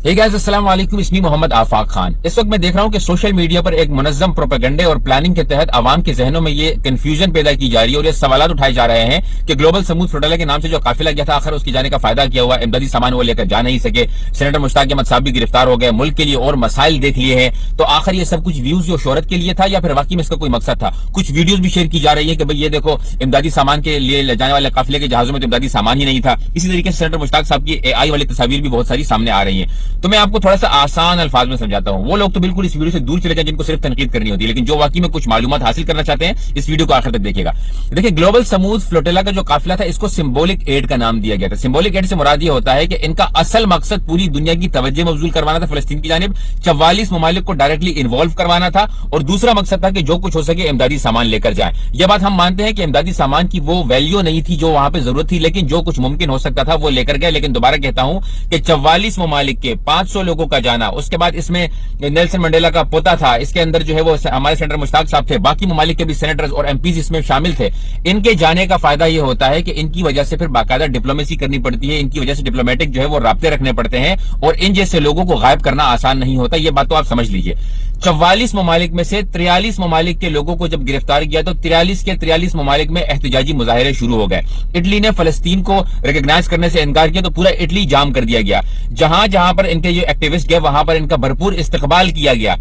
Hey guys, अस्सलाम वालेकुम। इसमें मोहम्मद आफाक खान। इस वक्त मैं देख रहा हूं कि सोशल मीडिया पर एक मुनज़्ज़म प्रोपेगेंडे और प्लानिंग के तहत आवाम के जहनों में ये कंफ्यूजन पैदा की जा रही है और ये सवाल उठाए जा रहे हैं कि ग्लोबल समूद फ्लोटिला के नाम से जो काफिला गया था, आखिर उसकी जाने का फायदा क्या हुआ? इमदादी सामान वो लेकर जा नहीं सके, सेनेटर मुश्ताक अहमद साहब भी गिरफ्तार हो गए, मुल्क के लिए और मसाइल देख लिए हैं। तो आखिर ये सब कुछ व्यूज और शोहरत के लिए था या फिर वाकई में इसका कोई मकसद था? कुछ वीडियोज भी शेयर की जा रही है कि भाई ये देखो, इमदादी सामान के लिए ले जाने वाले काफिले के जहाजों में तो इमदादी सामान ही नहीं था। इसी तरीके से सेनेटर मुश्ताक साहब की AI वाली तस्वीर भी बहुत सारी सामने आ रही है। तो मैं आपको थोड़ा सा आसान अल्फाज में समझाता हूं। वो लोग तो बिल्कुल इस वीडियो से दूर चले जाएं जिनको सिर्फ तनकीद करनी होती है, लेकिन जो वाकई में कुछ मालूमात हासिल करना चाहते हैं इस वीडियो को आखिर तक देखिएगा। देखिए, ग्लोबल समूद फ्लोटिला का जो काफिला था, इसको सिंबॉलिक एड का नाम दिया गया था। सिंबॉलिक एड से मुराद ये होता है कि इनका असल मकसद पूरी दुनिया की तवज्जो मबजूल करवाना था फलस्तीन की जानिब, 44 ममालिक को डायरेक्टली इन्वॉल्व करवाना था, और दूसरा मकसद था कि जो कुछ हो सके इमदादी सामान लेकर जाए। यह बात हम मानते हैं कि इमदादी सामान की वो वैल्यू नहीं थी जो वहां पे जरूरत थी, लेकिन जो कुछ मुमकिन हो सकता था वो लेकर गए। लेकिन दोबारा कहता हूं कि 44 ममालिक के 500 लोगों का जाना, उसके बाद इसमें नेल्सन मंडेला का पोता था, इसके अंदर जो है वो हमारे सेनेटर मुश्ताक साहब थे, बाकी ममालिक के भी सेनेटर्स और MPs इसमें शामिल थे। इनके जाने का फायदा ये होता है कि इनकी वजह से फिर बाकायदा डिप्लोमेसी करनी पड़ती है, इनकी वजह से डिप्लोमेटिक जो है वो राब्ते रखने पड़ते हैं, और इन जैसे लोगों को गायब करना आसान नहीं होता। ये बात तो आप समझ लीजिए। 44 ममालिक में से 43 ममालिक के लोगों को जब गिरफ्तार किया तो 43 के 43 ममालिक में एहतजाजी मुजाहिरे शुरू हो गए। इटली ने फलस्तीन को रिकॉग्नाइज करने से इनकार किया तो पूरा इटली जाम कर दिया गया। जहां जहां पर इनके जो एक्टिविस्ट गए वहां पर इनका भरपूर इस्तकबाल किया गया।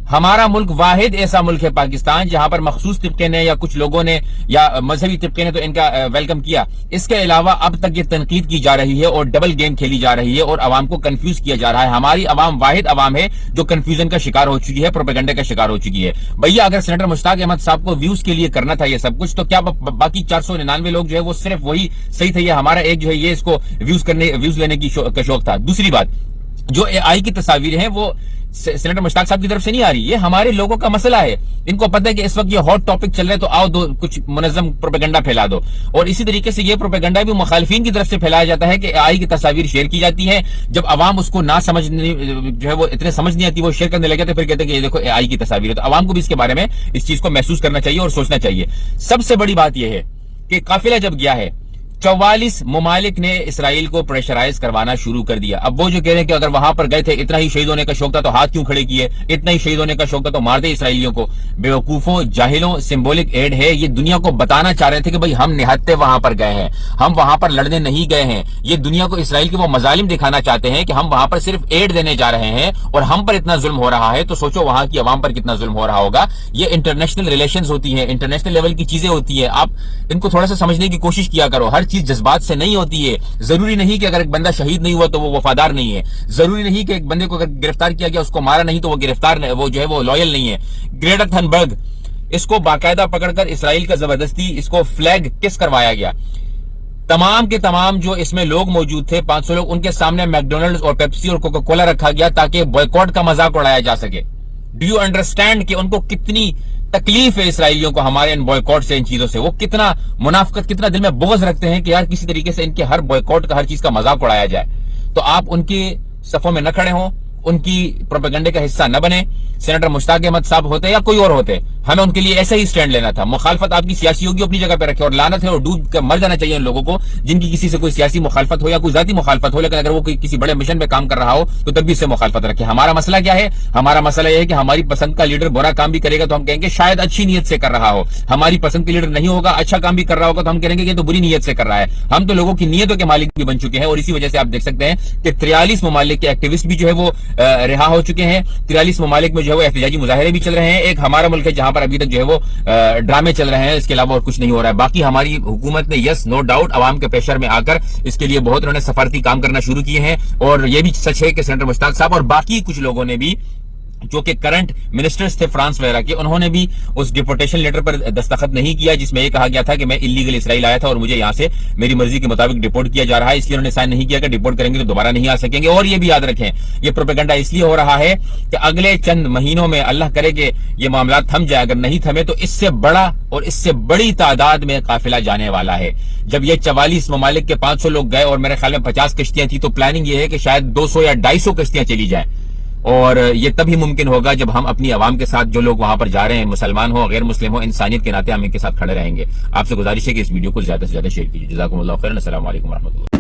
हमारा मुल्क वाहिद ऐसा मुल्क है पाकिस्तान जहां पर मखसूस तबके ने या कुछ लोगों ने या मजहबी तबके ने तो इनका वेलकम किया। इसके अलावा अब तक ये तनकीद की जा रही है और डबल गेम खेली जा रही है और आवाम को कंफ्यूज किया जा रहा है। हमारी आवाम वाहिद आवाम है जो कंफ्यूजन का शिकार हो चुकी है, प्रोपेगेंडे का शिकार हो चुकी है। भैया, अगर सेनेटर मुश्ताक अहमद साहब को व्यूज के लिए करना था ये सब कुछ, तो क्या बाकी 499 लोग जो है वो सिर्फ वही सही थे? ये हमारा एक जो है ये इसको व्यूज लेने की शौक था। दूसरी बात, जो AI की तस्वीरें हैं वो सेनेटर मुश्ताक साहब की तरफ से नहीं आ रही, ये हमारे लोगों का मसला है। इनको पता है कि इस वक्त ये हॉट टॉपिक चल रहा है, तो आओ दो कुछ मुनज़्ज़म प्रोपेगेंडा फैला दो। और इसी तरीके से ये प्रोपेगेंडा भी मुखालिफिन की तरफ से फैलाया जाता है कि AI की तस्वीर शेयर की जाती है। जब आवाम उसको ना समझ जो है वो इतने समझ नहीं आती, वो शेयर करने लगे तो फिर कहते हैं कि ये देखो AI की तस्वीर है। तो आवाम को भी इसके बारे में इस चीज को महसूस करना चाहिए और सोचना चाहिए। सबसे बड़ी बात यह है कि काफिला जब गया है, 44 ममालिक ने इसराइल को प्रेशराइज करवाना शुरू कर दिया। अब वो जो कह रहे हैं कि अगर वहां पर गए थे, इतना ही शहीद होने का शौक था तो हाथ क्यों खड़े किए, इतना ही शहीद होने का शौक था तो मार दे इसराइलियों को। बेवकूफों, जाहिलों, सिंबॉलिक एड है। ये दुनिया को बताना चाह रहे थे कि भाई हम निहत्ते वहां पर गए हैं, हम वहां पर लड़ने नहीं गए हैं। ये दुनिया को इसराइल के वो मजालिम दिखाना चाहते हैं कि हम वहां पर सिर्फ एड देने जा रहे हैं और हम पर इतना जुल्म हो रहा है, तो सोचो वहां की अवाम पर कितना जुल्म हो रहा होगा। ये इंटरनेशनल रिलेशंस होती है, इंटरनेशनल लेवल की चीजें होती है। आप इनको थोड़ा सा समझने की कोशिश किया करो। हर चीज जज्बात से नहीं होती है। जरूरी नहीं कि अगर एक बंदा शहीद नहीं हुआ तो वो वफादार नहीं है। जरूरी नहीं कि एक बंदे को अगर गिरफ्तार किया गया, उसको मारा नहीं तो वो गिरफ्तार वो जो है वो लॉयल नहीं है। ग्रेटा थनबर्ग, इसको बाकायदा पकड़कर इसराइल का जबरदस्ती इसको फ्लैग किस करवाया गया। तमाम के तमाम जो इसमें लोग मौजूद थे, 500 लोग, उनके सामने मैकडोनल्ड्स और पेप्सी और कोका कोला रखा गया ताकि बॉयकॉट का मजाक उड़ाया जा सके। डू यू अंडरस्टैंड कि उनको कितनी तकलीफ है इसराइलियों को हमारे इन बॉयकॉट से, इन चीजों से? वो कितना मुनाफकत, कितना दिल में बुग़्ज़ रखते हैं कि यार किसी तरीके से इनके हर बॉयकॉट का, हर चीज का मजाक उड़ाया जाए। तो आप उनके सफों में न खड़े हों, उनकी प्रोपेगेंडे का हिस्सा न बने। सेनेटर मुश्ताक अहमद साहब होते या कोई और होते, हमें उनके लिए ऐसे ही स्टैंड लेना था। मुखालफत आपकी सियासी होगी, अपनी जगह पे रखे, और लानत है और डूब कर मर जाना चाहिए उन लोगों को जिनकी किसी से कोई सियासी मुखालफत हो या कोई जाती मुखालफत हो, लेकिन अगर वो किसी बड़े मिशन पे काम कर रहा हो तो तब भी इससे मुखालफत रखे। हमारा मसला क्या है? हमारा मसला यह है कि हमारी पसंद का लीडर बुरा काम भी करेगा तो हम कहेंगे शायद अच्छी नीयत से कर रहा हो। हमारी पसंद के लीडर नहीं होगा, अच्छा काम भी कर रहा होगा तो हम कहेंगे कि तो बुरी नीयत से कर रहा है। हम तो लोगों की नीयतों के मालिक भी बन चुके हैं, और इसी वजह से आप देख सकते हैं कि 43 ममालिक के एक्टिविस्ट भी जो है वो रिहा हो चुके हैं। 43 ममालिक में जो है वो एहतजाजी मुजाहिरे भी चल रहे हैं। एक हमारा मुल्क है जहां पर अभी तक जो है वो ड्रामे चल रहे हैं, इसके अलावा और कुछ नहीं हो रहा है। बाकी हमारी हुकूमत ने यस नो डाउट अवाम के प्रेशर में आकर इसके लिए बहुत उन्होंने सफारती काम करना शुरू किए हैं, और ये भी सच है कि सेनेटर मुश्ताक साहब और बाकी कुछ लोगों ने भी जो कि करंट मिनिस्टर्स थे फ्रांस वगैरह के, उन्होंने भी उस डिपोर्टेशन लेटर पर दस्तखत नहीं किया जिसमें यह कहा गया था कि मैं इलीगल इसराइल आया था और मुझे यहां से मेरी मर्जी के मुताबिक डिपोर्ट किया जा रहा है। इसलिए उन्होंने साइन नहीं किया कि डिपोर्ट करेंगे तो दोबारा नहीं आ सकेंगे। और ये भी याद रखें, ये प्रोपेगेंडा इसलिए हो रहा है कि अगले चंद महीनों में अल्लाह करे कि ये मामला थम जाए, अगर नहीं थमे तो इससे बड़ा और इससे बड़ी तादाद में काफिला जाने वाला है। जब ये 44 ममालिक के 500 लोग गए और मेरे ख्याल में 50 कश्तियां थी, तो प्लानिंग ये है कि शायद 200 या 250 कश्तियां चली जाए। और ये तभी मुमकिन होगा जब हम अपनी आवाम के साथ, जो लोग वहां पर जा रहे हैं, मुसलमान हो गैर मुस्लिम हो, इंसानियत के नाते हम इनके साथ खड़े रहेंगे। आपसे गुजारिश है कि इस वीडियो को ज्यादा से ज्यादा शेयर कीजिए। जज़ाकुमुल्लाह खैरन। अस्सलाम वालेकुम व रहमतुल्लाह।